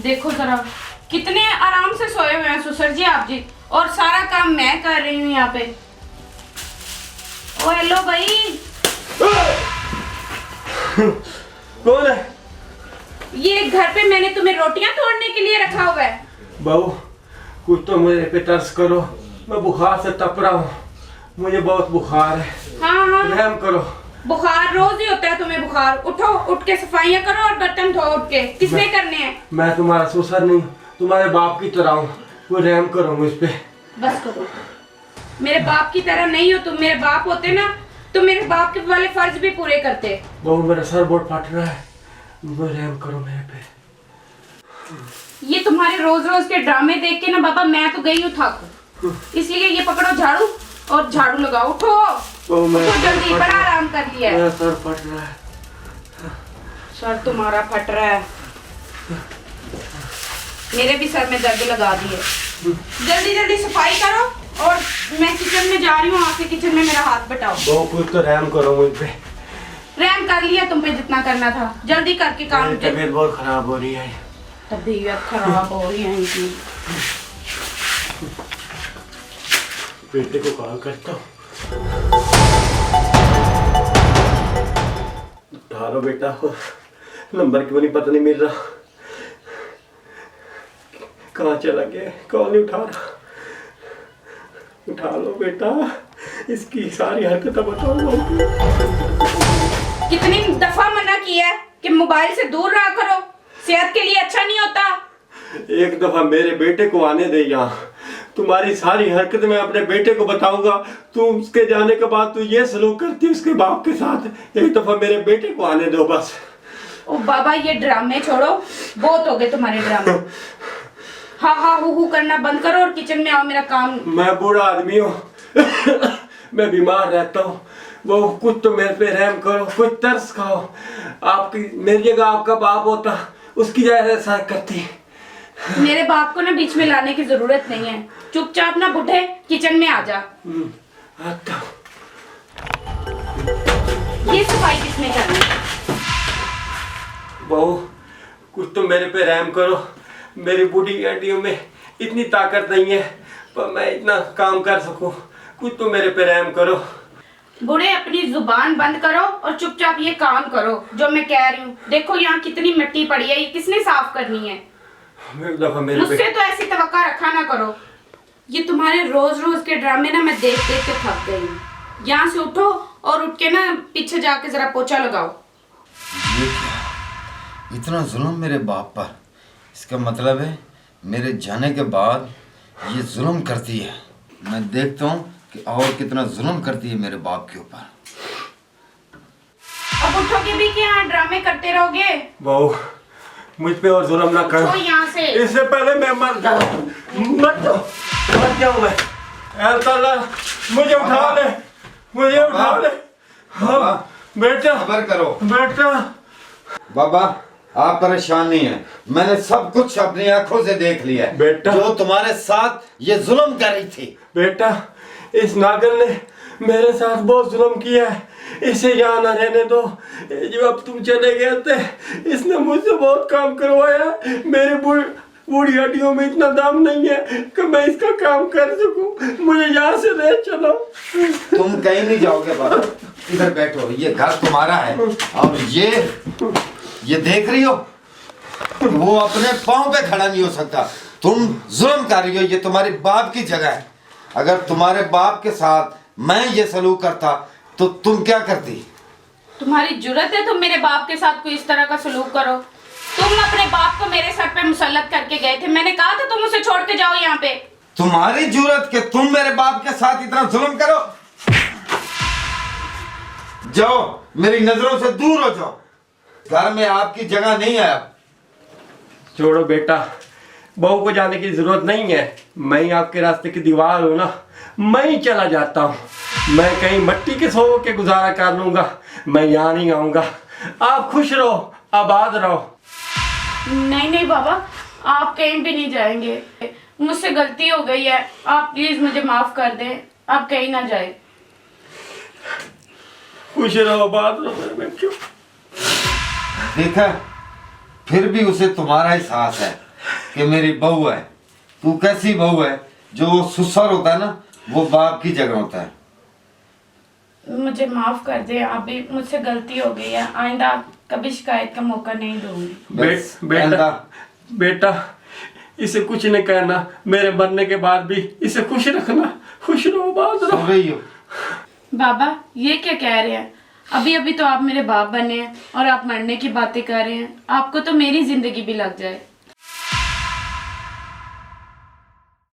देखो जरा कितने आराम से सोए हुए हैं ससुर जी आप जी, और सारा काम मैं कर रही हूँ यहाँ पे। ओ हेलो भाई। कौन है? ये घर पे मैंने तुम्हें रोटियां तोड़ने के लिए रखा हुआ है। बहू कुछ तो मेरे पे तरस करो, मैं बुखार से तप रहा हूँ, मुझे बहुत बुखार है। हाँ हाँ रहम करो। बुखार रोज ही होता है तुम्हें बुखार। उठो, उठ के सफाइयाँ करो और बर्तन धो उठ के। किसने करने हैं? मैं तुम्हारा ससुर नहीं, तुम्हारे बाप की तरह हूँ, वो रहम करो मुझ पे। बस करो, मेरे बाप की तरह नहीं हो तुम। मेरे बाप होते ना तो मेरे बाप के वाले फर्ज भी पूरे करते। बहू मेरा सर बहुत फट रहा है, वो रहम करो मेरे पे। ये तुम्हारे रोज रोज के ड्रामे देख के ना बाबा मैं तो गई हूँ थक, इसलिए ये पकड़ो झाड़ू और झाड़ू लगाओ। उठो उठो जल्दी, बड़ा आराम कर लिया है। मेरा सर फट रहा है। सर तुम्हारा फट रहा है, मेरे भी सर में दर्द लगा दिए। जल्दी जल्दी सफाई करो और मैं किचन में जा रही हूँ, आके किचन में मेरा हाथ बटाओ। बहू कुछ तो रहम करो मुझ पे। रहम कर लिया तुम पे जितना करना था, जल्दी करके काम। तबीयत बहुत खराब हो रही है। तबीयत खराब हो रही है इनकी। बेटे को कॉल करता हूँ। उठा लो बेटा, नंबर क्यों नहीं पता नहीं मिल रहा, कहाँ चला गया, कॉल नहीं उठा रहा। उठा लो बेटा, इसकी सारी हरकतें बताओ। कितनी दफा मना किया है कि मोबाइल से दूर रहा करो, सेहत के लिए अच्छा नहीं होता। एक दफा मेरे बेटे को आने दे यहाँ, तुम्हारी सारी हरकतें मैं अपने बेटे को बताऊंगा। तू उसके जाने के बाद तू ये सलूक करती उसके बाप के साथ। एक दफा मेरे बेटे को आने दो बस। ओ बाबा ये ड्रामे छोड़ो, बहुत हो गए तुम्हारे ड्रामे। हाँ हाँ हु करना बंद करो और किचन में आओ, मेरा काम। मैं बूढ़ा आदमी हूँ मैं बीमार रहता हूँ, वो कुछ तो मेरे पे रहम करो, कुछ तरस खाओ। आपकी मेरी जगह आपका बाप होता, उसकी जगह ऐसा करती। मेरे बाप को ना बीच में लाने की जरूरत नहीं है, चुपचाप ना बुढ़े किचन में आ जा। आता ये सफाई किसने करनी? बहू कुछ तो मेरे पे रहम करो, मेरी बूढ़ी हड्डियों में इतनी ताकत नहीं है पर मैं इतना काम कर सकूं, कुछ तो मेरे पे रहम करो। बूढ़े अपनी जुबान बंद करो और चुपचाप ये काम करो जो मैं कह रही हूँ। देखो यहाँ कितनी मिट्टी पड़ी है, ये किसने साफ करनी है? मुझसे तो ऐसी तवक्का रखा ना करो। ये तुम्हारे रोज रोज के ड्रामे ना मैं देख देख के थक गई हूँ। यहाँ से उठो और उठ के ना पीछे जाके जरा पोछा लगाओ। ये क्या, इतना जुल्म मेरे बाप पर? इसका मतलब है मेरे जाने के बाद ये जुल्म करती है। मैं देखता हूँ कि और कितना जुल्म करती है मेरे बाप के ऊपर। अब उठोगे भी क्या, ड्रामे करते रहोगे? बहू मुझ पे और जुल्म ना करो, यहाँ से इससे पहले मैं मर जाऊं। मर जाऊं मैं। ऐ ताला मुझे उठा ले, मुझे उठा ले। हाँ बेटा, खबर करो बेटा। बाबा आप परेशान नहीं है, मैंने सब कुछ अपनी आंखों से देख लिया है। बेटा जो तुम्हारे साथ ये जुल्म कर रही थी। बेटा इस नागन ने मेरे साथ बहुत जुल्म किया है, इसे यहाँ न रहने दो। जब अब तुम चले गए थे इसने मुझसे बहुत काम करवाया। मेरे बूढ़ी हड्डियों में इतना दम नहीं है कि मैं इसका काम कर सकूं। मुझे यहाँ से ले चलो। तुम कहीं नहीं जाओगे बाबा, इधर बैठो, ये घर तुम्हारा है। और ये देख रही हो, वो अपने पाँव पे खड़ा नहीं हो सकता। तुम जुल्म कर रही हो, ये तुम्हारे बाप की जगह है। अगर तुम्हारे बाप के साथ मैं ये सलूक करता तो तुम क्या करती? तुम्हारी जुर्रत है तुम मेरे बाप के साथ कोई इस तरह का सलूक करो? तुम अपने बाप को मेरे सर पे मुसल्लत करके गए थे, मैंने कहा था तुम उसे छोड़ के जाओ यहाँ पे। तुम्हारी जुर्रत के तुम मेरे बाप के साथ इतना जुल्म करो? जाओ, मेरी नजरों से दूर हो जाओ, घर में आपकी जगह नहीं है। छोड़ो बेटा, बहू को जाने की जरूरत नहीं है। मैं ही आपके रास्ते की दीवार हूँ ना, मैं ही चला जाता हूँ। मैं कहीं मिट्टी के सो के गुजारा कर लूंगा, मैं यहाँ नहीं आऊंगा। आप खुश रहो, आबाद रहो। नहीं नहीं बाबा, आप कहीं भी नहीं जाएंगे, मुझसे गलती हो गई है, आप प्लीज मुझे माफ कर दें, आप कहीं ना जाए। खुश रहो, आबाद रहो मेरे बच्चों। देखा, फिर भी उसे तुम्हारा एहसास है कि मेरी बहू है। तू कैसी बहू है? जो ससुर होता है ना, वो बाप की जगह होता है। मुझे माफ कर दे, अभी मुझसे गलती हो गई है, आइंदा कभी शिकायत का मौका नहीं दूंगी। बस, बेटा बेटा इसे कुछ नहीं कहना, मेरे मरने के बाद भी इसे खुश रखना, खुश रहो, बात रहो। सुन रही हो? बाबा ये क्या कह रहे हैं? अभी अभी तो आप मेरे बाप बने हैं और आप मरने की बातें कर रहे हैं। आपको तो मेरी जिंदगी भी लग जाए।